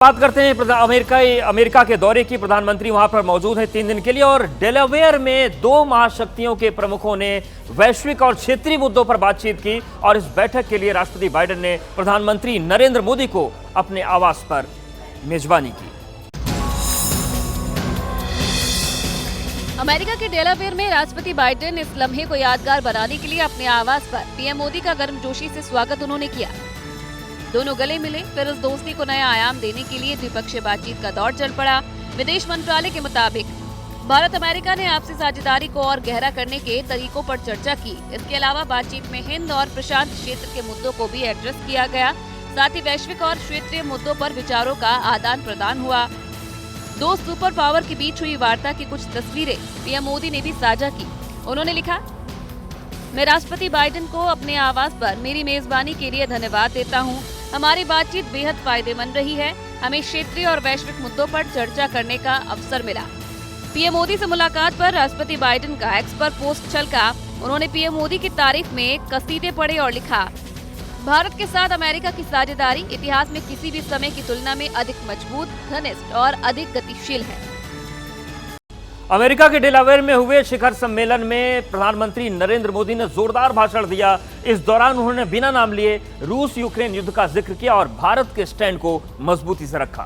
बात करते हैं अमेरिका के दौरे की। प्रधानमंत्री वहां पर मौजूद हैं 3 दिन के लिए और डेलावेयर में 2 महाशक्तियों के प्रमुखों ने वैश्विक और क्षेत्रीय मुद्दों पर बातचीत की और इस बैठक के लिए राष्ट्रपति बाइडेन ने प्रधानमंत्री नरेंद्र मोदी को अपने आवास पर मेजबानी की। अमेरिका के डेलावेयर में राष्ट्रपति बाइडेन इस लम्हे को यादगार बनाने के लिए अपने आवास पर पीएम मोदी का गर्मजोशी से स्वागत उन्होंने किया। दोनों गले मिले, फिर उस दोस्ती को नया आयाम देने के लिए द्विपक्षीय बातचीत का दौर चल पड़ा। विदेश मंत्रालय के मुताबिक भारत अमेरिका ने आपसी साझेदारी को और गहरा करने के तरीकों पर चर्चा की। इसके अलावा बातचीत में हिंद और प्रशांत क्षेत्र के मुद्दों को भी एड्रेस किया गया। साथ ही वैश्विक और क्षेत्रीय मुद्दों पर विचारों का आदान प्रदान हुआ। 2 सुपर पावर के बीच हुई वार्ता की कुछ तस्वीरें पीएम मोदी ने भी साझा की। उन्होंने लिखा, मैं राष्ट्रपति बाइडेन को अपने आवास पर मेरी मेजबानी के लिए धन्यवाद देता हूं। हमारी बातचीत बेहद फायदेमंद रही है। हमें क्षेत्रीय और वैश्विक मुद्दों पर चर्चा करने का अवसर मिला। पीएम मोदी से मुलाकात पर राष्ट्रपति बाइडेन का एक्स पर पोस्ट छलका। उन्होंने पीएम मोदी की तारीफ में कसीदे पढ़े और लिखा, भारत के साथ अमेरिका की साझेदारी इतिहास में किसी भी समय की तुलना में अधिक मजबूत, घनिष्ठ और अधिक गतिशील है। अमेरिका के डेलावेयर में हुए शिखर सम्मेलन में प्रधानमंत्री नरेंद्र मोदी ने जोरदार भाषण दिया। इस दौरान उन्होंने बिना नाम लिए रूस यूक्रेन युद्ध का जिक्र किया और भारत के स्टैंड को मजबूती से रखा।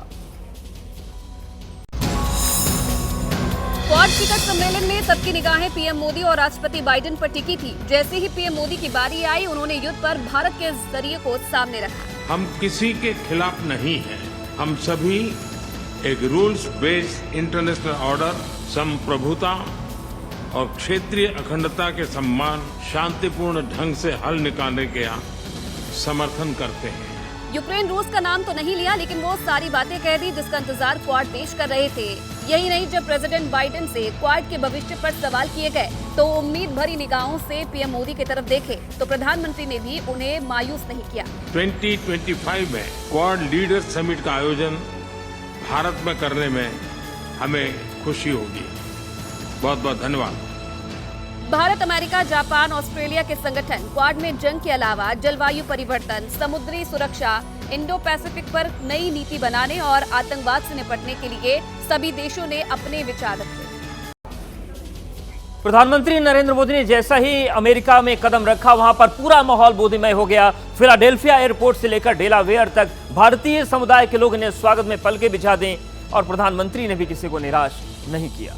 क्वाड शिखर सम्मेलन में सबकी निगाहें पीएम मोदी और राष्ट्रपति बाइडेन पर टिकी थी। जैसे ही पीएम मोदी की बारी आई, उन्होंने युद्ध पर भारत के जरिए को सामने रखा। हम किसी के खिलाफ नहीं हैं। हम सभी एक रूल्स बेस्ड इंटरनेशनल ऑर्डर, संप्रभुता और क्षेत्रीय अखंडता के सम्मान, शांतिपूर्ण ढंग से हल निकालने के समर्थन करते हैं। यूक्रेन रूस का नाम तो नहीं लिया, लेकिन वो सारी बातें कह दी जिसका इंतजार क्वाड देश कर रहे थे। यही नहीं, जब प्रेसिडेंट बाइडेन से क्वाड के भविष्य पर सवाल किए गए तो उम्मीद भरी निगाहों से पीएम मोदी की तरफ देखे, तो प्रधानमंत्री ने भी उन्हें मायूस नहीं किया। 2025 में क्वाड लीडर्स समिट का आयोजन भारत में करने में हमें खुशी होगी। बहुत बहुत धन्यवाद। भारत, अमेरिका, जापान, ऑस्ट्रेलिया के संगठन क्वाड में जंग के अलावा जलवायु परिवर्तन, समुद्री सुरक्षा, इंडो पैसिफिक पर नई नीति बनाने और आतंकवाद से निपटने के लिए सभी देशों ने अपने विचार रखे। प्रधानमंत्री नरेंद्र मोदी ने जैसा ही अमेरिका में कदम रखा, वहां पर पूरा माहौल बोधमय हो गया। फिलाडेल्फिया एयरपोर्ट से लेकर डेलावेयर तक भारतीय समुदाय के लोग इन्हें स्वागत में पलके बिछा दें और प्रधानमंत्री ने भी किसी को निराश नहीं किया।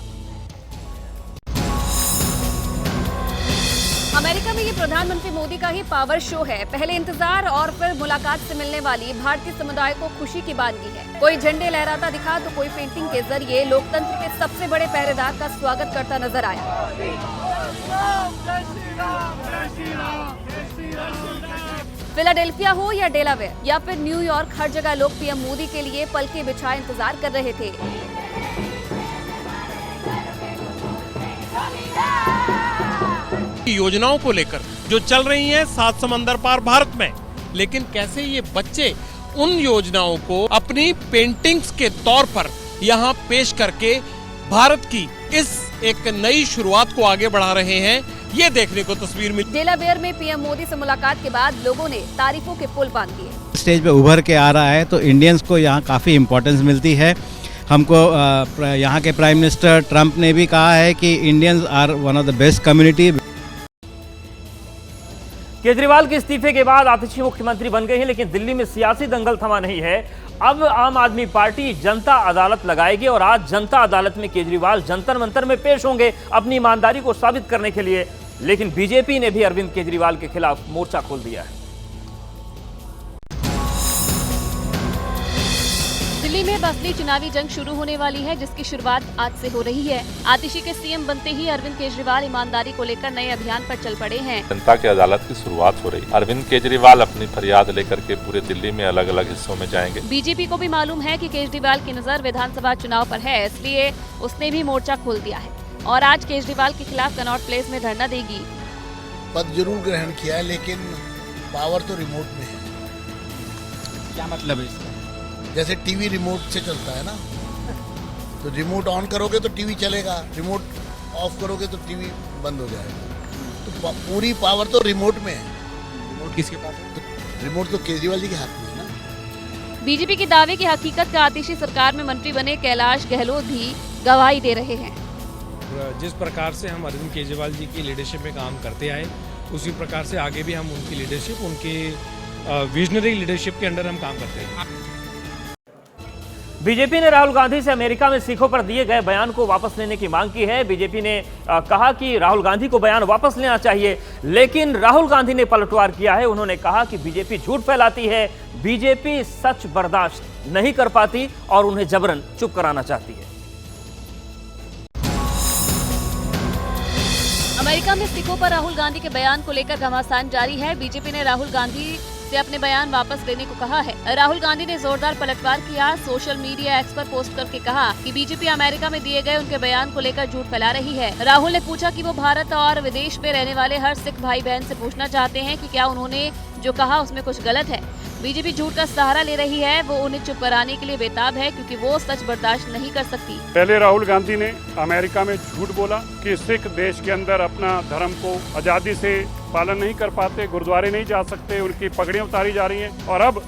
अमेरिका में ये प्रधानमंत्री मोदी का ही पावर शो है। पहले इंतजार और फिर मुलाकात से मिलने वाली भारतीय समुदाय को खुशी की बानगी है। कोई झंडे लहराता दिखा तो कोई पेंटिंग के जरिए लोकतंत्र के सबसे बड़े पहरेदार का स्वागत करता नजर आया। फिलाडेल्फिया हो या डेलावेयर या फिर न्यूयॉर्क, हर जगह लोग पीएम मोदी के लिए पलके बिछाए इंतजार कर रहे थे। योजनाओं को लेकर जो चल रही हैं 7 समंदर पार भारत में, लेकिन कैसे ये बच्चे उन योजनाओं को अपनी पेंटिंग्स के तौर पर यहाँ पेश करके भारत की इस एक नई शुरुआत को आगे बढ़ा रहे हैं, ये देखने को तस्वीर मिली। डेलावेयर में पीएम मोदी से मुलाकात के बाद लोगों ने तारीफों के पुल बांध दिए। स्टेज पे उभर के आ रहा है तो इंडियंस को यहाँ काफ़ी इम्पोर्टेंस मिलती है। हमको यहाँ के प्राइम मिनिस्टर ट्रंप ने भी कहा है कि Indians are one of the best community. Kejriwal के इस्तीफे के बाद आतिशी मुख्यमंत्री बन गए हैं, लेकिन दिल्ली में सियासी दंगल थमा नहीं है। अब आम आदमी पार्टी जनता अदालत लगाएगी और आज जनता अदालत में केजरीवाल जंतर मंतर में पेश होंगे अपनी ईमानदारी को साबित करने के लिए। लेकिन बीजेपी ने भी अरविंद केजरीवाल के खिलाफ मोर्चा खोल दिया है। दिल्ली में असली चुनावी जंग शुरू होने वाली है, जिसकी शुरुआत आज से हो रही है। आतिशी के सीएम बनते ही अरविंद केजरीवाल ईमानदारी को लेकर नए अभियान पर चल पड़े हैं। जनता की अदालत की शुरुआत हो रही। अरविंद केजरीवाल अपनी फरियाद लेकर के पूरे दिल्ली में अलग अलग हिस्सों में जाएंगे। बीजेपी को भी मालूम है कि केजरीवाल की नजर विधानसभा चुनाव पर है, इसलिए उसने भी मोर्चा खोल दिया है और आज केजरीवाल के खिलाफ कनॉट प्लेस में धरना देगी। पद जरूर ग्रहण किया है, लेकिन पावर तो रिमोट में है। क्या मतलब है इसका? जैसे टीवी रिमोट से चलता है ना, तो रिमोट ऑन करोगे तो टीवी चलेगा, रिमोट ऑफ करोगे तो टीवी बंद हो जाएगा। तो पूरी पावर तो रिमोट में है। रिमोट किसके पास है? तो रिमोट तो केजरीवाल जी के हाथ में है ना। बीजेपी के दावे की हकीकत का आतिशी सरकार में मंत्री बने कैलाश गहलोत भी गवाही दे रहे हैं। जिस प्रकार से हम अरविंद केजरीवाल जी की लीडरशिप में काम करते आए, उसी प्रकार से आगे भी हम उनकी लीडरशिप, उनके विजनरी लीडरशिप के अंडर हम काम करते हैं। बीजेपी ने राहुल गांधी से अमेरिका में सिखों पर दिए गए बयान को वापस लेने की मांग की है। बीजेपी ने कहा कि राहुल गांधी को बयान वापस लेना चाहिए, लेकिन राहुल गांधी ने पलटवार किया है। उन्होंने कहा कि बीजेपी झूठ फैलाती है, बीजेपी सच बर्दाश्त नहीं कर पाती और उन्हें जबरन चुप कराना चाहती है। अमेरिका में सिखों पर राहुल गांधी के बयान को लेकर घमासान जारी है। बीजेपी ने राहुल गांधी से अपने बयान वापस लेने को कहा है। राहुल गांधी ने जोरदार पलटवार किया। सोशल मीडिया एक्स पर पोस्ट करके कहा कि बीजेपी अमेरिका में दिए गए उनके बयान को लेकर झूठ फैला रही है। राहुल ने पूछा कि वो भारत और विदेश में रहने वाले हर सिख भाई बहन से पूछना चाहते हैं कि क्या उन्होंने जो कहा उसमें कुछ गलत है। बीजेपी झूठ का सहारा ले रही है, वो उन्हें चुप कराने के लिए बेताब है क्योंकि वो सच बर्दाश्त नहीं कर सकती। पहले राहुल गांधी ने अमेरिका में झूठ बोला कि सिख देश के अंदर अपना धर्म को आजादी से पालन नहीं कर पाते, गुरुद्वारे नहीं जा सकते, उनकी पगड़ियां उतारी जा रही हैं। और अब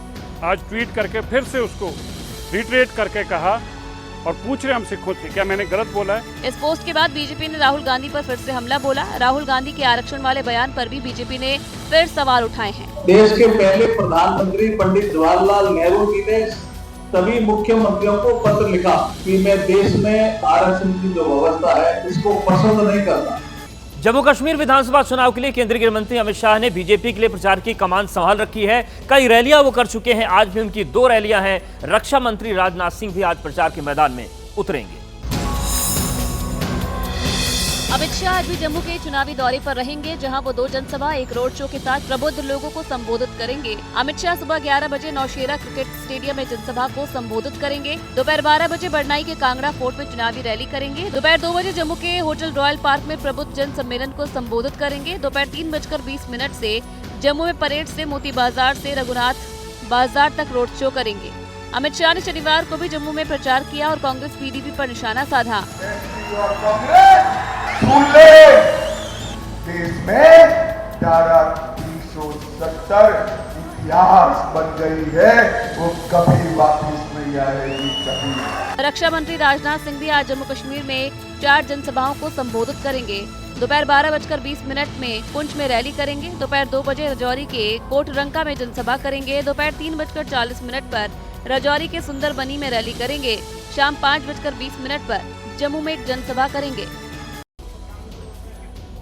आज ट्वीट करके फिर से उसको रिट्रेट करके कहा और पूछ रहे हम सिखों से क्या मैंने गलत बोला है। इस पोस्ट के बाद बीजेपी ने राहुल गांधी पर फिर से हमला बोला। राहुल गांधी के आरक्षण वाले बयान पर भी बीजेपी ने फिर सवाल उठाए हैं। देश के पहले प्रधानमंत्री पंडित जवाहरलाल नेहरू जी ने सभी मुख्यमंत्रियों को पत्र लिखा कि मैं देश में आरक्षण की जो व्यवस्था है इसको पसंद नहीं करता। जम्मू कश्मीर विधानसभा चुनाव के लिए केंद्रीय गृह मंत्री अमित शाह ने बीजेपी के लिए प्रचार की कमान संभाल रखी है। कई रैलियां वो कर चुके हैं, आज भी उनकी 2 रैलियां हैं। रक्षा मंत्री राजनाथ सिंह भी आज प्रचार के मैदान में उतरेंगे। अमित शाह आज भी जम्मू के चुनावी दौरे पर रहेंगे, जहां वो 2 जनसभा, 1 रोड शो के साथ प्रबुद्ध लोगों को संबोधित करेंगे। अमित शाह सुबह 11 बजे नौशेरा क्रिकेट स्टेडियम में जनसभा को संबोधित करेंगे। दोपहर 12 बजे बड़नाई के कांगड़ा फोर्ट में चुनावी रैली करेंगे। दोपहर 2 बजे जम्मू के होटल रॉयल पार्क में प्रबुद्ध जन सम्मेलन को संबोधित करेंगे। दोपहर 3:20 से जम्मू में परेड से मोती बाजार से रघुनाथ बाजार तक रोड शो करेंगे। अमित शाह ने शनिवार को भी जम्मू में प्रचार किया और कांग्रेस पीडीपी पर निशाना साधा। देश में धारा 370 इतिहास बन गई है, वो कभी वापस नहीं आएगी कभी। रक्षा मंत्री राजनाथ सिंह भी आज जम्मू कश्मीर में 4 जनसभाओं को संबोधित करेंगे। दोपहर 12:20 में पुंछ में रैली करेंगे। दोपहर 2 बजे राजौरी के कोटरंका में जनसभा करेंगे। दोपहर 3:40 पर राजौरी के सुंदरबनी में रैली करेंगे। शाम 5:20 पर जम्मू में एक जनसभा करेंगे।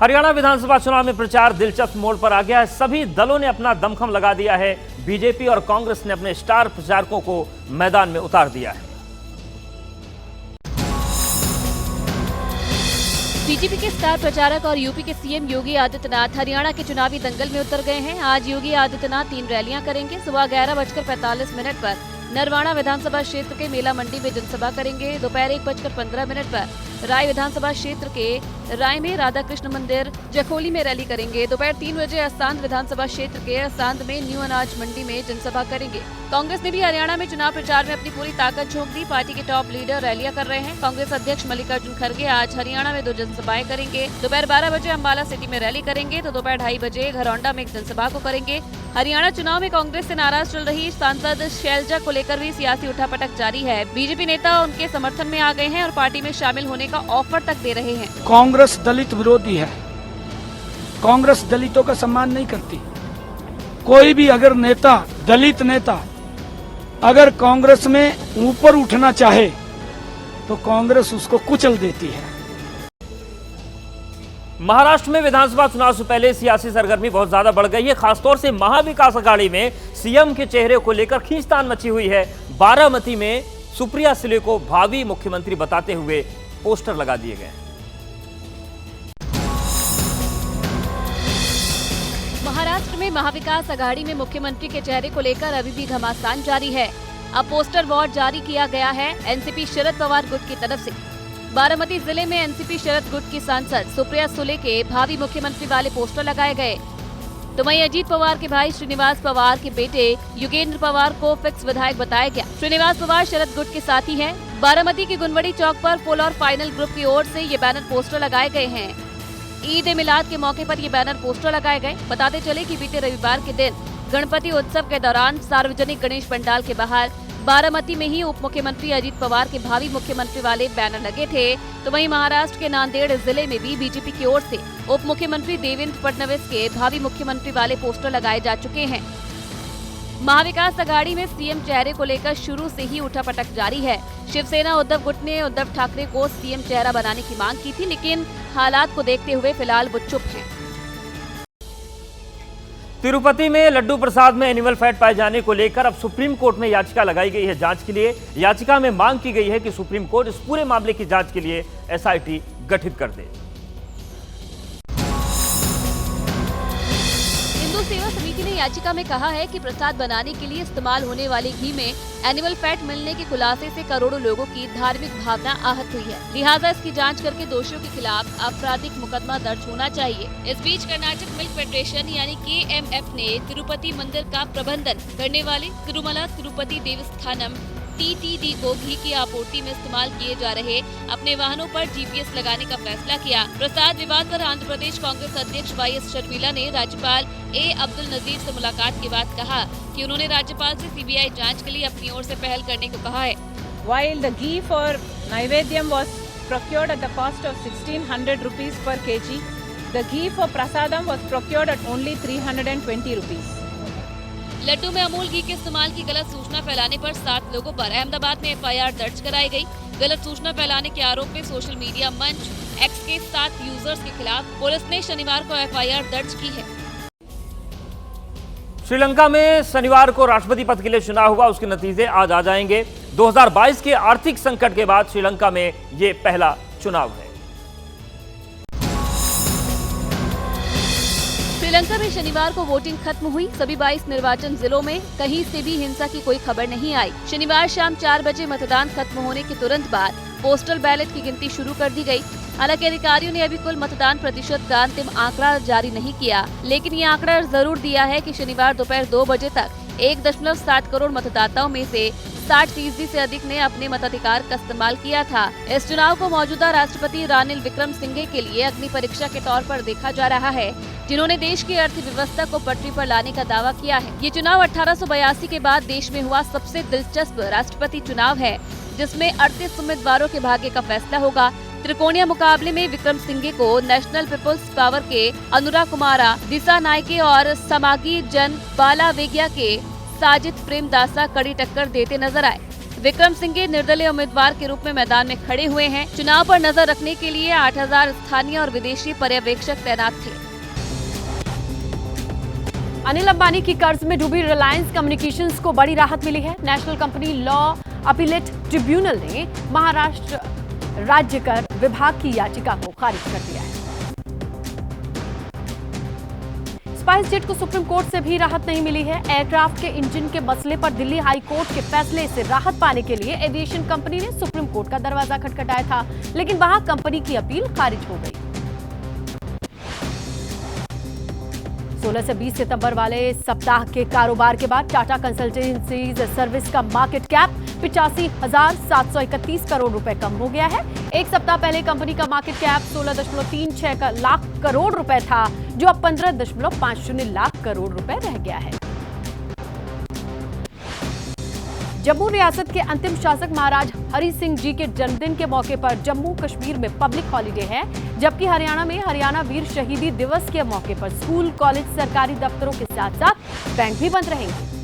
हरियाणा विधानसभा चुनाव में प्रचार दिलचस्प मोड़ पर आ गया है। सभी दलों ने अपना दमखम लगा दिया है। बीजेपी और कांग्रेस ने अपने स्टार प्रचारकों को मैदान में उतार दिया है। बीजेपी के स्टार प्रचारक और यूपी के सीएम योगी आदित्यनाथ हरियाणा के चुनावी दंगल में उतर गए हैं। आज योगी आदित्यनाथ 3 रैलियां करेंगे। सुबह 11:45 पर नरवाना विधानसभा क्षेत्र के मेला मंडी में जनसभा करेंगे। दोपहर 1:15 पर राय विधानसभा क्षेत्र के राय में राधा कृष्ण मंदिर जखोली में रैली करेंगे। दोपहर 3 बजे अस्तांद विधानसभा क्षेत्र के अस्तांद में न्यू अनाज मंडी में जनसभा करेंगे। कांग्रेस ने भी हरियाणा में चुनाव प्रचार में अपनी पूरी ताकत झोंक दी। पार्टी के टॉप लीडर रैलियां कर रहे हैं। कांग्रेस अध्यक्ष मल्लिकार्जुन खड़गे आज हरियाणा में 2 जनसभाएं करेंगे। दोपहर 12 बजे अम्बाला सिटी में रैली करेंगे तो दोपहर 2:30 बजे घरौंडा में एक जनसभा को करेंगे। हरियाणा चुनाव में कांग्रेस से नाराज चल रही सांसद शैलजा को लेकर भी सियासी उठापटक जारी है। बीजेपी नेता उनके समर्थन में आ गए हैं और पार्टी में शामिल होने का ऑफर तक दे रहे हैं। कांग्रेस दलित विरोधी है। कांग्रेस दलितों का सम्मान नहीं करती। कोई भी अगर नेता, दलित नेता अगर कांग्रेस में ऊपर उठना चाहे तो कांग्रेस उसको कुचल देती है। महाराष्ट्र में विधानसभा चुनाव से पहले सियासी सरगर्मी बहुत ज्यादा बढ़ गई है। खासतौर से महाविकास अघाड़ी में सीएम के चेहरे को लेकर खींचतान मची हुई है। बारामती में सुप्रिया सुले को भावी मुख्यमंत्री बताते हुए पोस्टर लगा दिए गए। महाराष्ट्र में महाविकास अघाड़ी में मुख्यमंत्री के चेहरे को लेकर अभी भी घमासान जारी है। अब पोस्टर वॉर जारी किया गया है एनसीपी शरद पवार गुट की तरफ से। बारामती जिले में एनसीपी शरद गुट की सांसद सुप्रिया सुले के भावी मुख्यमंत्री वाले पोस्टर लगाए गए। तो वहीं अजीत पवार के भाई श्रीनिवास पवार के बेटे युगेंद्र पवार को फिक्स विधायक बताया गया। श्रीनिवास पवार शरद गुट के साथी हैं। बारामती के गुनवड़ी चौक पर फुल और फाइनल ग्रुप की ओर से ये बैनर पोस्टर लगाए गए हैं। ईद ए मिलाद के मौके पर ये बैनर पोस्टर लगाए गए। बताते चले कि बीते रविवार के दिन गणपति उत्सव के दौरान सार्वजनिक गणेश पंडाल के बाहर बारामती में ही उप मुख्यमंत्री अजीत पवार के भावी मुख्यमंत्री वाले बैनर लगे थे, तो वहीं महाराष्ट्र के नांदेड़ जिले में भी बीजेपी की ओर से उप मुख्यमंत्री देवेंद्र फडणवीस के भावी मुख्यमंत्री वाले पोस्टर लगाए जा चुके हैं। महाविकास अघाड़ी में सीएम चेहरे को लेकर शुरू से ही उठापटक जारी है। शिवसेना उद्धव गुट ने उद्धव ठाकरे को सीएम चेहरा बनाने की मांग की थी, लेकिन हालात को देखते हुए फिलहाल वो चुप हैं। तिरुपति में लड्डू प्रसाद में एनिमल फैट पाए जाने को लेकर अब सुप्रीम कोर्ट में याचिका लगाई गई है जांच के लिए। याचिका में मांग की गई है कि सुप्रीम कोर्ट इस पूरे मामले की जांच के लिए एसआईटी गठित कर दे। हिंदू सेवा समिति ने याचिका में कहा है कि प्रसाद बनाने के लिए इस्तेमाल होने वाले घी में एनिमल फैट मिलने के खुलासे से करोड़ों लोगों की धार्मिक भावना आहत हुई है, लिहाजा इसकी जांच करके दोषियों के खिलाफ आपराधिक मुकदमा दर्ज होना चाहिए। इस बीच कर्नाटक मिल्क फेडरेशन यानी KMF ने तिरुपति मंदिर का प्रबंधन करने वाले तिरुमला तिरुपति देवस्थानम TTD को घी की आपूर्ति में इस्तेमाल किए जा रहे अपने वाहनों पर GPS लगाने का फैसला किया। प्रसाद विवाद पर आंध्र प्रदेश कांग्रेस अध्यक्ष YS शर्मिला ने राज्यपाल A अब्दुल नजीर से मुलाकात के बाद कहा कि उन्होंने राज्यपाल से CBI जांच के लिए अपनी ओर से पहल करने को कहा है। While the ghee for Naivedyam was procured at the cost of 1600 rupees per kg, the ghee for Prasadam was procured at only 320 rupees. Laddu में अमूल घी के इस्तेमाल की गलत सूचना फैलाने पर 7 लोगों पर अहमदाबाद में FIR दर्ज कराई गई। गलत सूचना फैलाने के आरोप में सोशल मीडिया मंच X के 7 यूजर्स के खिलाफ पुलिस ने शनिवार को FIR दर्ज की है। श्रीलंका में शनिवार को राष्ट्रपति पद के लिए चुनाव हुआ, उसके नतीजे आज आ जाएंगे। 2022 के आर्थिक संकट के बाद श्रीलंका में ये पहला चुनाव है। श्रीलंका में शनिवार को वोटिंग खत्म हुई। सभी 22 निर्वाचन जिलों में कहीं से भी हिंसा की कोई खबर नहीं आई। शनिवार शाम 4 बजे मतदान खत्म होने के तुरंत बाद पोस्टल बैलेट की गिनती शुरू कर दी गई। हालांकि अधिकारियों ने अभी कुल मतदान प्रतिशत का अंतिम आंकड़ा जारी नहीं किया, लेकिन ये आंकड़ा जरूर दिया है कि शनिवार दोपहर 2 बजे तक 1.7 करोड़ मतदाताओं में से 60% से अधिक ने अपने मताधिकार का इस्तेमाल किया था। इस चुनाव को मौजूदा राष्ट्रपति रानिल विक्रमसिंघे के लिए अग्नि परीक्षा के तौर पर देखा जा रहा है, जिन्होंने देश की अर्थव्यवस्था को पटरी पर लाने का दावा किया है। ये चुनाव 1882 के बाद देश में हुआ सबसे दिलचस्प राष्ट्रपति चुनाव है, जिसमें 38 उम्मीदवारों के भाग्य का फैसला होगा। त्रिकोणीय मुकाबले में विक्रमसिंघे को नेशनल पीपल्स पावर के अनुराग कुमारा दिसानायके और समागी जन बालावेगिया के साजिद प्रेमदासा कड़ी टक्कर देते नजर आए। विक्रमसिंघे निर्दलीय उम्मीदवार के रूप में मैदान में खड़े हुए हैं। चुनाव पर नजर रखने के लिए 8000 स्थानीय और विदेशी पर्यवेक्षक तैनात थे। अनिल अंबानी की कर्ज में डूबी रिलायंस कम्युनिकेशंस को बड़ी राहत मिली है। National company law appellate tribunal ने महाराष्ट्र राज्य कर विभाग की याचिका को खारिज कर दिया है। स्पाइस जेट को सुप्रीम कोर्ट से भी राहत नहीं मिली है। एयरक्राफ्ट के इंजन के मसले पर दिल्ली हाई कोर्ट के फैसले से राहत पाने के लिए एविएशन कंपनी ने सुप्रीम कोर्ट का दरवाजा खटखटाया था, लेकिन वहां कंपनी की अपील खारिज हो गई। 16 से 20 सितंबर वाले सप्ताह के कारोबार के बाद टाटा कंसल्टेंसी सर्विस का मार्केट कैप 85,731 करोड़ रुपए कम हो गया है। एक सप्ताह पहले कंपनी का मार्केट कैप 16.36 लाख करोड़ रुपए था, जो अब 15.50 लाख करोड़ रुपए रह गया है। जम्मू रियासत के अंतिम शासक महाराज हरि सिंह जी के जन्मदिन के मौके पर जम्मू कश्मीर में पब्लिक हॉलिडे है, जबकि हरियाणा में हरियाणा वीर शहीदी दिवस के मौके पर स्कूल, कॉलेज, सरकारी दफ्तरों के साथ साथ बैंक भी बंद रहेंगे।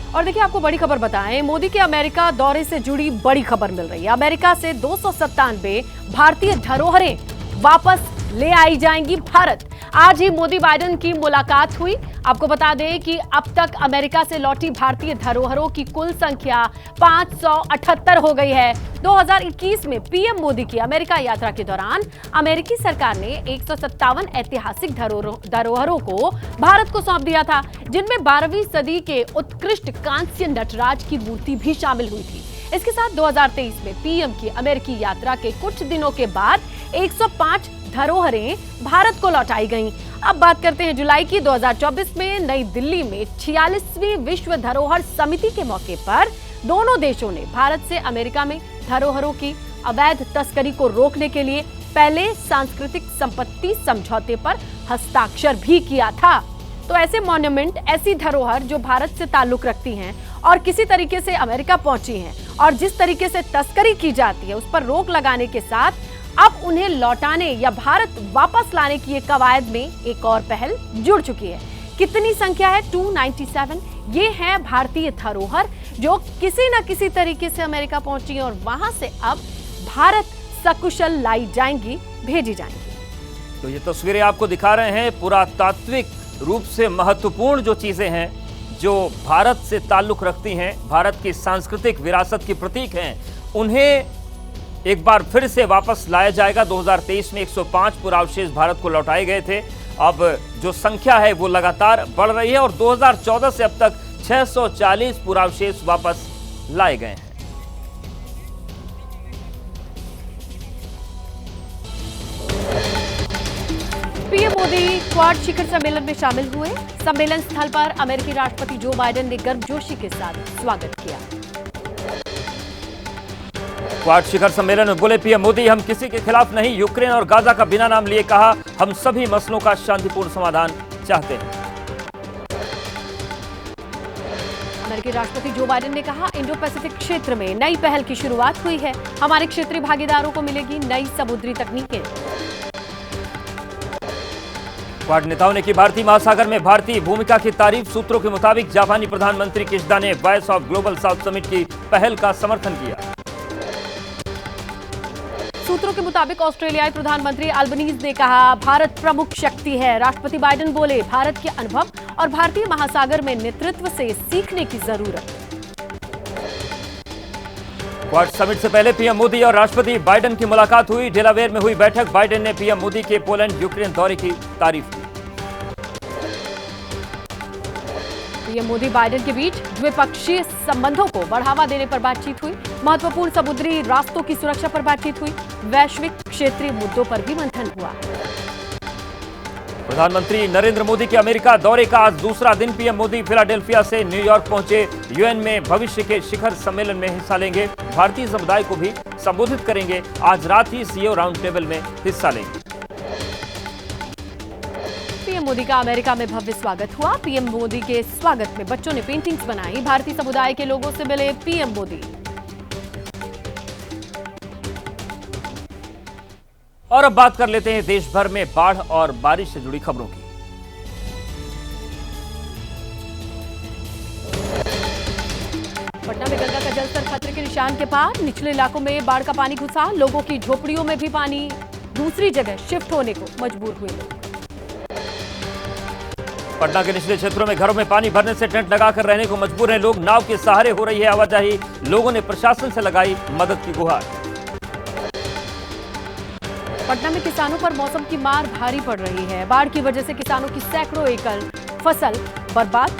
और देखिए, आपको बड़ी खबर बताएं, मोदी के अमेरिका दौरे से जुड़ी बड़ी खबर मिल रही है। अमेरिका से 297 भारतीय धरोहरें वापस ले आई जाएंगी भारत। आज ही मोदी बाइडेन की मुलाकात हुई। आपको बता दें कि अब तक अमेरिका से लौटी भारतीय धरोहरों की कुल संख्या 578 हो गई है। 2021 में पीएम मोदी की अमेरिका यात्रा के दौरान अमेरिकी सरकार ने 157 ऐतिहासिक धरोहरों को भारत को सौंप दिया था, जिनमें 12वीं सदी के उत्कृष्ट कांस्य नटराज की मूर्ति भी शामिल हुई थी। इसके साथ 2023 में पीएम की अमेरिकी यात्रा के कुछ दिनों के बाद 105 धरोहरें भारत को लौटाई गईं। अब बात करते हैं जुलाई की। 2024 में नई दिल्ली में 46वीं विश्व धरोहर समिति के मौके पर दोनों देशों ने भारत से अमेरिका में धरोहरों की अवैध तस्करी को रोकने के लिए पहले सांस्कृतिक संपत्ति समझौते पर हस्ताक्षर भी किया था। तो ऐसे मॉन्यूमेंट, ऐसी धरोहर जो भारत से ताल्लुक रखती हैं और किसी तरीके से अमेरिका पहुंची हैं और जिस तरीके से तस्करी की जाती है उस पर रोक लगाने के साथ अब उन्हें लौटाने या भारत वापस लाने की कवायद में एक और पहल जुड़ चुकी है। कितनी संख्या है? 297। ये है भारतीय धरोहर जो किसी न किसी तरीके से अमेरिका पहुंची और वहां से अब भारत सकुशल लाई जाएंगी, भेजी जाएंगी। तो ये तस्वीरें आपको दिखा रहे हैं पुरातात्विक रूप से महत्वपूर्ण जो चीजें हैं जो भारत से ताल्लुक रखती हैं, भारत की सांस्कृतिक विरासत की प्रतीक हैं, उन्हें एक बार फिर से वापस लाया जाएगा। 2023 में 105 पुरावशेष भारत को लौटाए गए थे। अब जो संख्या है वो लगातार बढ़ रही है और 2014 से अब तक 640 पुरावशेष वापस लाए गए हैं। पीएम मोदी क्वाड शिखर सम्मेलन में शामिल हुए। सम्मेलन स्थल पर अमेरिकी राष्ट्रपति जो बाइडेन ने गर्मजोशी के साथ स्वागत किया। क्वाड शिखर सम्मेलन में बोले पीएम मोदी, हम किसी के खिलाफ नहीं, यूक्रेन और गाजा का बिना नाम लिए कहा, हम सभी मसलों का शांतिपूर्ण समाधान चाहते हैं। अमेरिकी राष्ट्रपति जो बाइडेन ने कहा, इंडो पैसिफिक क्षेत्र में नई पहल की शुरुआत हुई है, हमारे क्षेत्रीय भागीदारों को मिलेगी नई समुद्री तकनीकें। क्वाड नेताओं ने की भारतीय महासागर में भारतीय भूमिका की तारीफ। सूत्रों के मुताबिक जापानी प्रधानमंत्री किशिदा ने voice of global south summit की पहल का समर्थन किया। सूत्रों के मुताबिक ऑस्ट्रेलियाई प्रधानमंत्री अल्बनीज ने कहा, भारत प्रमुख शक्ति है। राष्ट्रपति बाइडेन बोले, भारत के अनुभव और भारतीय महासागर में नेतृत्व से सीखने की जरूरत। क्वाड समिट से पहले पीएम मोदी और राष्ट्रपति बाइडेन की मुलाकात हुई। डेलावेयर में हुई बैठक। बाइडेन ने पीएम मोदी के पोलैंड यूक्रेन दौरे की तारीफ की। पीएम मोदी बाइडेन के बीच द्विपक्षीय संबंधों को बढ़ावा देने पर बातचीत हुई। महत्वपूर्ण समुद्री रास्तों की सुरक्षा पर बातचीत हुई। वैश्विक क्षेत्रीय मुद्दों पर भी मंथन हुआ। प्रधानमंत्री नरेंद्र मोदी के अमेरिका दौरे का आज दूसरा दिन। पीएम मोदी फिलाडेल्फिया से न्यूयॉर्क पहुंचे। यूएन में भविष्य के शिखर सम्मेलन में हिस्सा लेंगे। भारतीय समुदाय को भी संबोधित करेंगे। आज रात ही सीईओ राउंड टेबल में हिस्सा लेंगे। पीएम मोदी का अमेरिका में भव्य स्वागत हुआ। पीएम मोदी के स्वागत में बच्चों ने पेंटिंग्स बनाई। भारतीय समुदाय के लोगों से मिले पीएम मोदी। और अब बात कर लेते हैं देश भर में बाढ़ और बारिश से जुड़ी खबरों की। पटना में गंगा का जलस्तर खतरे के निशान के पार। निचले इलाकों में बाढ़ का पानी घुसा। लोगों की झोपड़ियों में भी पानी। दूसरी जगह शिफ्ट होने को मजबूर हुए लोग। पटना के निचले क्षेत्रों में घरों में पानी भरने से टेंट लगाकर रहने को मजबूर हैं लोग। नाव के सहारे हो रही है आवाजाही। लोगों ने प्रशासन से लगाई मदद की गुहार। पटना में किसानों पर मौसम की मार भारी पड़ रही है। बाढ़ की वजह से किसानों की सैकड़ों एकड़ फसल बर्बाद।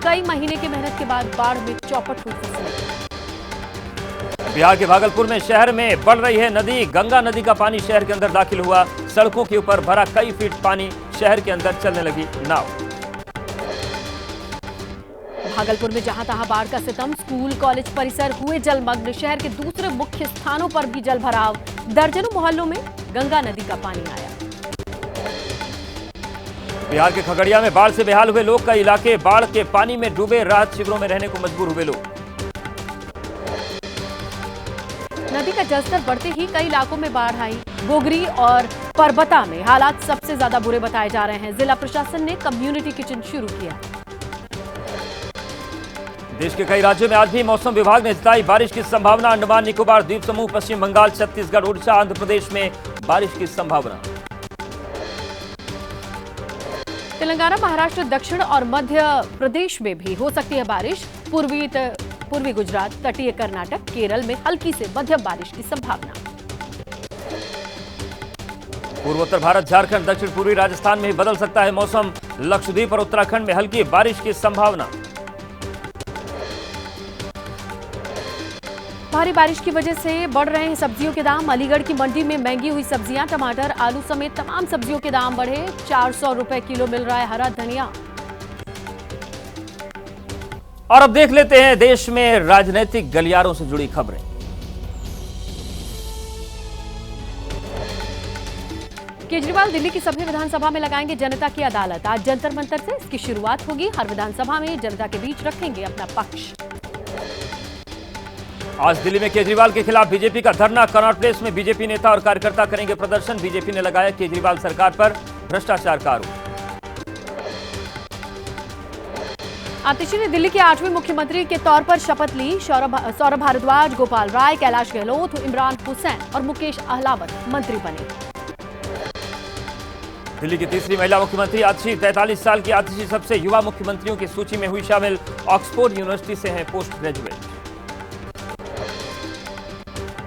कई महीने की मेहनत के बाद बाढ़ में चौपट हुई फसलें। बिहार के भागलपुर में शहर में बढ़ रही है नदी। गंगा नदी का पानी शहर के अंदर दाखिल हुआ। सड़कों के ऊपर भरा कई फीट पानी। शहर के अंदर चलने लगी नाव। भागलपुर में जहां तहां बाढ़ का सितम। स्कूल कॉलेज परिसर हुए जलमग्न। शहर के दूसरे मुख्य स्थानों पर भी जल भराव। दर्जनों मोहल्लों में गंगा नदी का पानी आया। बिहार के खगड़िया में बाढ़ से बेहाल हुए लोग। कई इलाके बाढ़ के पानी में डूबे। राहत शिविरों में रहने को मजबूर हुए लोग। नदी का जलस्तर बढ़ते ही कई इलाकों में बाढ़ आई। गोगरी और परबता में हालात सबसे ज्यादा बुरे बताए जा रहे हैं। जिला प्रशासन ने कम्युनिटी किचन शुरू किया। देश के कई राज्यों में आज भी मौसम विभाग ने जताई बारिश की संभावना। अंडमान निकोबार द्वीप समूह, पश्चिम बंगाल, छत्तीसगढ़, उड़ीसा, आंध्र प्रदेश में बारिश की संभावना। तेलंगाना, महाराष्ट्र, दक्षिण और मध्य प्रदेश में भी हो सकती है बारिश। पूर्वी गुजरात, तटीय कर्नाटक, केरल में हल्की से मध्यम बारिश की संभावना। पूर्वोत्तर भारत, झारखंड, दक्षिण पूर्वी राजस्थान में भी बदल सकता है मौसम। लक्षद्वीप और उत्तराखंड में हल्की बारिश की संभावना। भारी बारिश की वजह से बढ़ रहे हैं सब्जियों के दाम। अलीगढ़ की मंडी में महंगी हुई सब्जियां। टमाटर, आलू समेत तमाम सब्जियों के दाम बढ़े। 400 रुपए किलो मिल रहा है हरा धनिया। और अब देख लेते हैं देश में राजनीतिक गलियारों से जुड़ी खबरें। केजरीवाल दिल्ली की सभी विधानसभा में लगाएंगे जनता की अदालत। आज जंतर मंतर से इसकी शुरुआत होगी। हर विधानसभा में जनता के बीच रखेंगे अपना पक्ष। आज दिल्ली में केजरीवाल के खिलाफ बीजेपी का धरना। कनॉट प्लेस में बीजेपी नेता और कार्यकर्ता करेंगे प्रदर्शन। बीजेपी ने लगाया केजरीवाल सरकार पर भ्रष्टाचार का आरोप। आतिशी ने दिल्ली के 8वें मुख्यमंत्री के तौर पर शपथ ली। सौरभ भारद्वाज, गोपाल राय, कैलाश गहलोत, इमरान हुसैन और मुकेश अहलावत मंत्री बने। दिल्ली की तीसरी महिला मुख्यमंत्री आतिशी। 43 साल की आतिशी सबसे युवा मुख्यमंत्रियों की सूची में हुई शामिल। ऑक्सफोर्ड यूनिवर्सिटी से हैं पोस्ट ग्रेजुएट।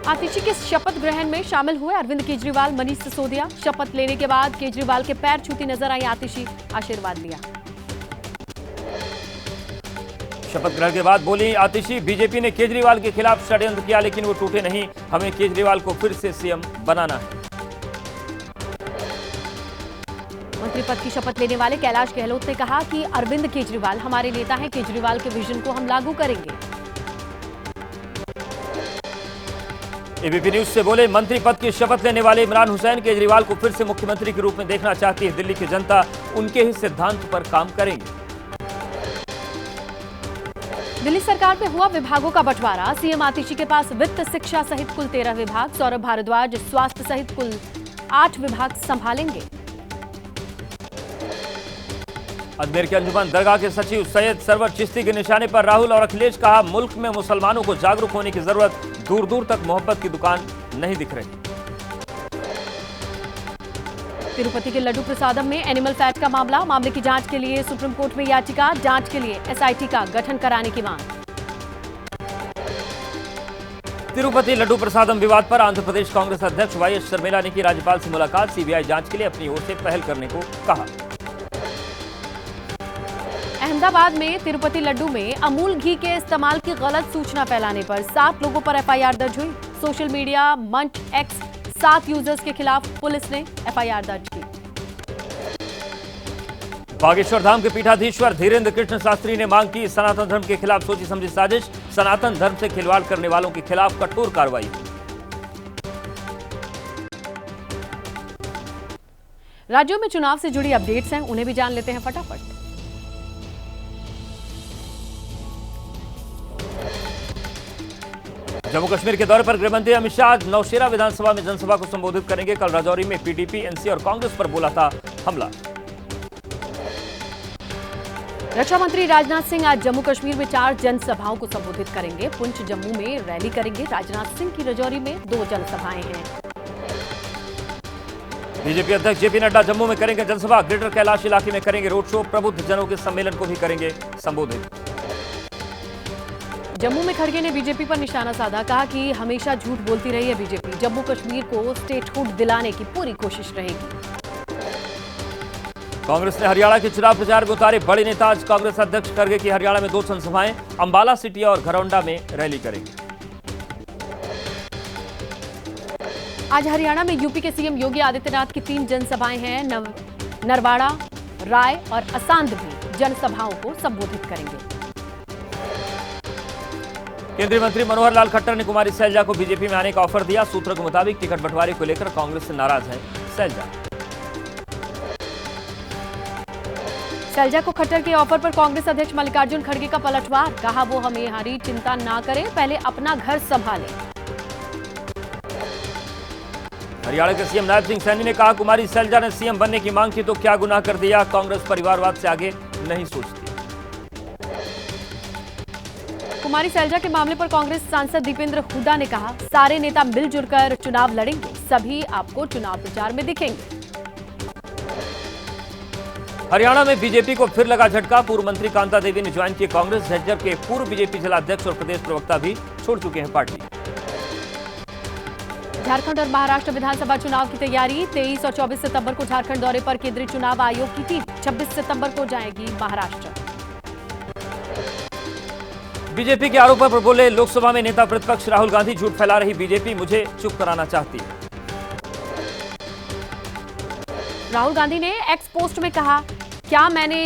आतिशी के शपथ ग्रहण में शामिल हुए अरविंद केजरीवाल, मनीष सिसोदिया। शपथ लेने के बाद केजरीवाल के पैर छूती नजर आई आतिशी, आशीर्वाद लिया। शपथ ग्रहण के बाद बोली आतिशी, बीजेपी ने केजरीवाल के खिलाफ षड्यंत्र किया लेकिन वो टूटे नहीं। हमें केजरीवाल को फिर से सीएम बनाना है। मंत्री पद की शपथ लेने वाले कैलाश गहलोत ने कहा कि अरविंद केजरीवाल हमारे नेता हैं। केजरीवाल के विजन को हम लागू करेंगे। एबीपी न्यूज से बोले मंत्री पद की शपथ लेने वाले इमरान हुसैन, केजरीवाल को फिर से मुख्यमंत्री के रूप में देखना चाहती है। दिल्ली की जनता उनके ही सिद्धांत पर काम करेंगे। दिल्ली सरकार में हुआ विभागों का बंटवारा। सीएम आतिशी के पास वित्त, शिक्षा सहित कुल 13 विभाग। सौरभ भारद्वाज स्वास्थ्य सहित कुल 8 विभाग संभालेंगे। अजमेर के अंजुमन दरगाह के सचिव सैयद सरवर चिश्ती के निशाने पर राहुल और अखिलेश। कहा मुल्क में मुसलमानों को जागरूक होने की जरूरत। दूर दूर तक मोहब्बत की दुकान नहीं दिख रही। तिरुपति के लड्डू प्रसादम में एनिमल फैट का मामले की जांच के लिए सुप्रीम कोर्ट में याचिका। जांच के लिए एसआईटी का गठन कराने की मांग। तिरुपति लड्डू प्रसादम विवाद पर आंध्र प्रदेश कांग्रेस अध्यक्ष वाईएस शर्मिला ने की राज्यपाल से मुलाकात। सीबीआई जांच के लिए अपनी ओर से पहल करने को कहा। अहमदाबाद में तिरुपति लड्डू में अमूल घी के इस्तेमाल की गलत सूचना फैलाने पर 7 लोगों पर एफआईआर दर्ज हुई। सोशल मीडिया मंच एक्स 7 यूजर्स के खिलाफ पुलिस ने एफआईआर दर्ज की। बागेश्वर धाम के पीठाधीश्वर धीरेन्द्र कृष्ण शास्त्री ने मांग की सनातन धर्म के खिलाफ सोची समझी साजिश। सनातन धर्म से खिलवाड़ करने वालों के खिलाफ कठोर कार्रवाई। राज्यों में चुनाव से जुड़ी अपडेट्स हैं, उन्हें भी जान लेते हैं फटाफट। जम्मू कश्मीर के दौरे पर गृहमंत्री अमित शाह नौशेरा विधानसभा में जनसभा को संबोधित करेंगे। कल राजौरी में पीडीपी, एनसी और कांग्रेस पर बोला था हमला। रक्षा मंत्री राजनाथ सिंह आज जम्मू कश्मीर में 4 जनसभाओं को संबोधित करेंगे। पुंछ जम्मू में रैली करेंगे। राजनाथ सिंह की राजौरी में 2 जनसभाएं हैं। बीजेपी अध्यक्ष जेपी नड्डा जम्मू में करेंगे जनसभा। ग्रेटर कैलाश इलाके में करेंगे रोड शो। प्रबुद्ध जनों के सम्मेलन को भी करेंगे संबोधित। जम्मू में खड़गे ने बीजेपी पर निशाना साधा। कहा कि हमेशा झूठ बोलती रही है बीजेपी। जम्मू कश्मीर को स्टेटहुड दिलाने की पूरी कोशिश रहेगी। कांग्रेस ने हरियाणा के चुनाव प्रचार में उतारे बड़े नेता। आज कांग्रेस अध्यक्ष खड़गे की हरियाणा में 2 जनसभाएं। अंबाला सिटी और घरौंडा में रैली करेंगे। आज हरियाणा में यूपी के सीएम योगी आदित्यनाथ की 3 जनसभाएं हैं। नरवाड़ा, राय और असांध भी जनसभाओं को संबोधित करेंगे। केंद्रीय मंत्री मनोहर लाल खट्टर ने कुमारी सैलजा को बीजेपी में आने का ऑफर दिया। सूत्रों के मुताबिक टिकट बंटवारे को लेकर कांग्रेस से नाराज है सैलजा। सैलजा को खट्टर के ऑफर पर कांग्रेस अध्यक्ष मल्लिकार्जुन खड़गे का पलटवार। कहा वो हमारी चिंता ना करें, पहले अपना घर संभालें। हरियाणा के सीएम नायब सिंह सैनी ने कहा कुमारी सैलजा ने सीएम बनने की मांग की तो क्या गुनाह कर दिया। कांग्रेस परिवारवाद से आगे नहीं सोचती। कुमारी सैलजा के मामले पर कांग्रेस सांसद दीपेंद्र हुड्डा ने कहा सारे नेता मिलजुल कर चुनाव लड़ेंगे। सभी आपको चुनाव प्रचार में दिखेंगे। हरियाणा में बीजेपी को फिर लगा झटका। पूर्व मंत्री कांता देवी ने ज्वाइन की कांग्रेस। झज्जर के पूर्व बीजेपी जिलाध्यक्ष और प्रदेश प्रवक्ता भी छोड़ चुके हैं पार्टी। झारखंड और महाराष्ट्र विधानसभा चुनाव की तैयारी। 23 और 24 सितंबर को झारखंड दौरे पर केंद्रीय चुनाव आयोग की टीम। 26 सितंबर को जाएगी महाराष्ट्र। बीजेपी के आरोपों पर बोले लोकसभा में नेता प्रतिपक्ष राहुल गांधी। झूठ फैला रही बीजेपी मुझे चुप कराना चाहती है। राहुल गांधी ने एक्स पोस्ट में कहा क्या मैंने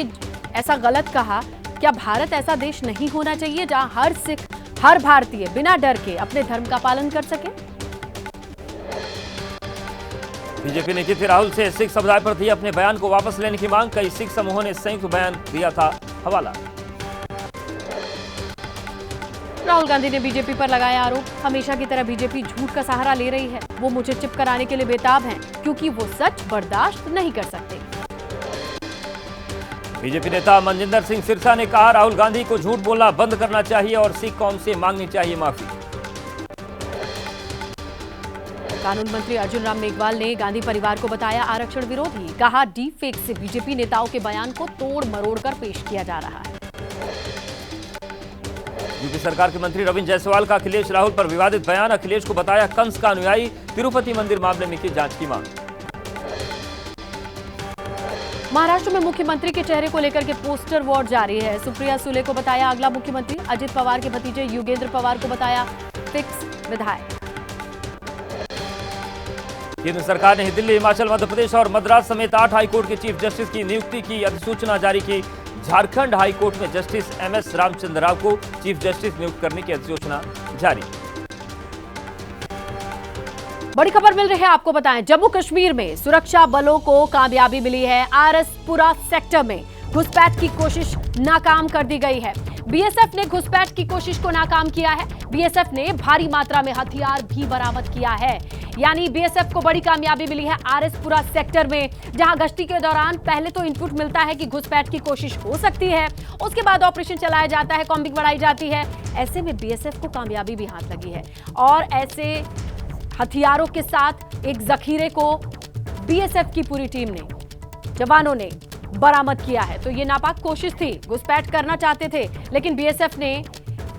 ऐसा गलत कहा? क्या भारत ऐसा देश नहीं होना चाहिए जहां हर सिख, हर भारतीय बिना डर के अपने धर्म का पालन कर सके? बीजेपी ने की थी राहुल से सिख समुदाय पर थी अपने बयान को वापस लेने की मांग। कई सिख समूहों ने संयुक्त बयान दिया था हवाला। राहुल गांधी ने बीजेपी पर लगाया आरोप, हमेशा की तरह बीजेपी झूठ का सहारा ले रही है। वो मुझे चिप कराने के लिए बेताब हैं क्योंकि वो सच बर्दाश्त नहीं कर सकते। बीजेपी नेता मनजिंदर सिंह सिरसा ने कहा राहुल गांधी को झूठ बोलना बंद करना चाहिए और सिख कौम से मांगनी चाहिए माफी। कानून मंत्री अर्जुन राम मेघवाल ने गांधी परिवार को बताया आरक्षण विरोधी। कहा डीप फेक से बीजेपी नेताओं के बयान को तोड़ मरोड़ कर पेश किया जा रहा है। यूपी सरकार के मंत्री रविंद्र जायसवाल का अखिलेश राहुल पर विवादित बयान। अखिलेश को बताया कंस का अनुयायी। तिरुपति मंदिर मामले में की जांच की मांग। महाराष्ट्र में मुख्यमंत्री के चेहरे को लेकर के पोस्टर वॉर जारी है। सुप्रिया सुले को बताया अगला मुख्यमंत्री। अजित पवार के भतीजे युगेंद्र पवार को बताया फिक्स विधायक। केंद्र सरकार ने दिल्ली, हिमाचल, मध्य प्रदेश और मद्रास समेत 8 हाईकोर्ट के चीफ जस्टिस की नियुक्ति की अधिसूचना जारी की। झारखंड हाईकोर्ट में जस्टिस एमएस रामचंद्र राव को चीफ जस्टिस नियुक्त करने की अधिसूचना जारी। बड़ी खबर मिल रही है, आपको बताएं जम्मू कश्मीर में सुरक्षा बलों को कामयाबी मिली है। आरएसपुरा सेक्टर में घुसपैठ की कोशिश नाकाम कर दी गई है। बीएसएफ ने घुसपैठ की कोशिश को नाकाम किया है। बीएसएफ ने भारी मात्रा में हथियार भी बरामद किया है। यानी बीएसएफ को बड़ी कामयाबी मिली है आरएसपुरा सेक्टर में, जहां गश्ती के दौरान पहले तो इनपुट मिलता है कि घुसपैठ की कोशिश हो सकती है, उसके बाद ऑपरेशन चलाया जाता है, कॉम्बिंग बढ़ाई जाती है। ऐसे में बीएसएफ को कामयाबी भी हाथ लगी है और ऐसे हथियारों के साथ एक जखीरे को बीएसएफ की पूरी टीम ने, जवानों ने बरामद किया है। तो ये नापाक कोशिश थी, घुसपैठ करना चाहते थे, लेकिन बीएसएफ ने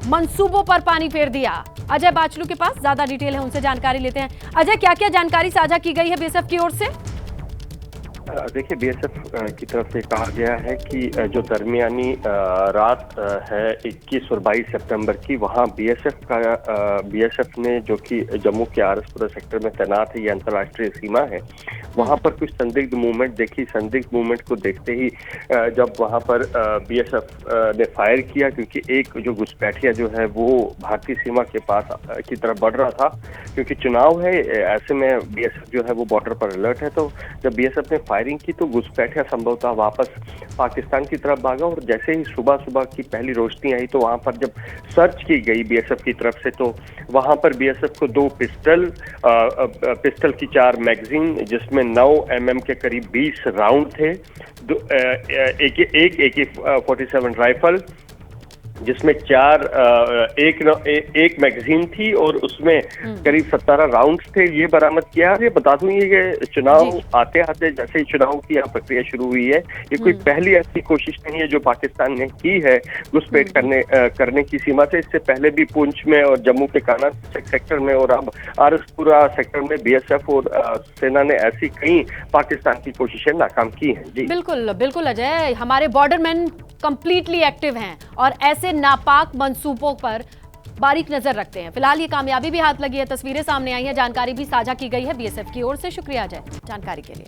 मंसूबों पर पानी फेर दिया। अजय बाचलू के पास ज्यादा डिटेल है, उनसे जानकारी लेते हैं। अजय, क्या क्या जानकारी साझा की गई है बीएसएफ की ओर से? देखिए, बीएसएफ की तरफ से कहा गया है कि जो दरमियानी रात है 21 और 22 सितंबर की, वहां बीएसएफ ने, जो कि जम्मू के आरएसपुरा सेक्टर में तैनात है, ये अंतर्राष्ट्रीय सीमा है, वहां पर कुछ संदिग्ध मूवमेंट देखी। संदिग्ध मूवमेंट को देखते ही जब वहां पर बीएसएफ ने फायर किया, क्योंकि एक जो घुसपैठिया जो है वो भारतीय सीमा के पास की तरफ बढ़ रहा था, क्योंकि चुनाव है, ऐसे में बीएसएफ जो है वो बॉर्डर पर अलर्ट है। तो जब बीएसएफ ने फायरिंग की तो घुसपैठिया संभवतः वापस पाकिस्तान की तरफ भागा और जैसे ही सुबह सुबह की पहली रोशनी आई तो वहां पर जब सर्च की गई बीएसएफ की तरफ से, तो वहां पर बीएसएफ को 2 पिस्टल की 4 मैगजीन, जिसमें 9 mm के करीब 20 राउंड थे, एक AK-47 राइफल, जिसमें एक मैगजीन थी और उसमें करीब 17 राउंड्स थे, ये बरामद किया। ये बता दूं, ये चुनाव आते आते जैसे ही चुनाव की यहाँ प्रक्रिया शुरू हुई है, ये कोई पहली ऐसी कोशिश नहीं है जो पाकिस्तान ने की है घुसपैठ करने की सीमा से। इससे पहले भी पुंछ में और जम्मू के काना सेक्टर में और अब आरएसपुरा सेक्टर में बीएसएफ और सेना ने ऐसी कई पाकिस्तान की कोशिशें नाकाम की हैं। जी बिल्कुल बिल्कुल अजय, हमारे बॉर्डरमैन कंप्लीटली एक्टिव हैं और ऐसे नापाक मंसूबों पर बारीक नजर रखते हैं। फिलहाल ये कामयाबी भी हाथ लगी है, तस्वीरें सामने आई हैं, जानकारी भी साझा की गई है बीएसएफ की ओर से। शुक्रिया अजय जानकारी के लिए।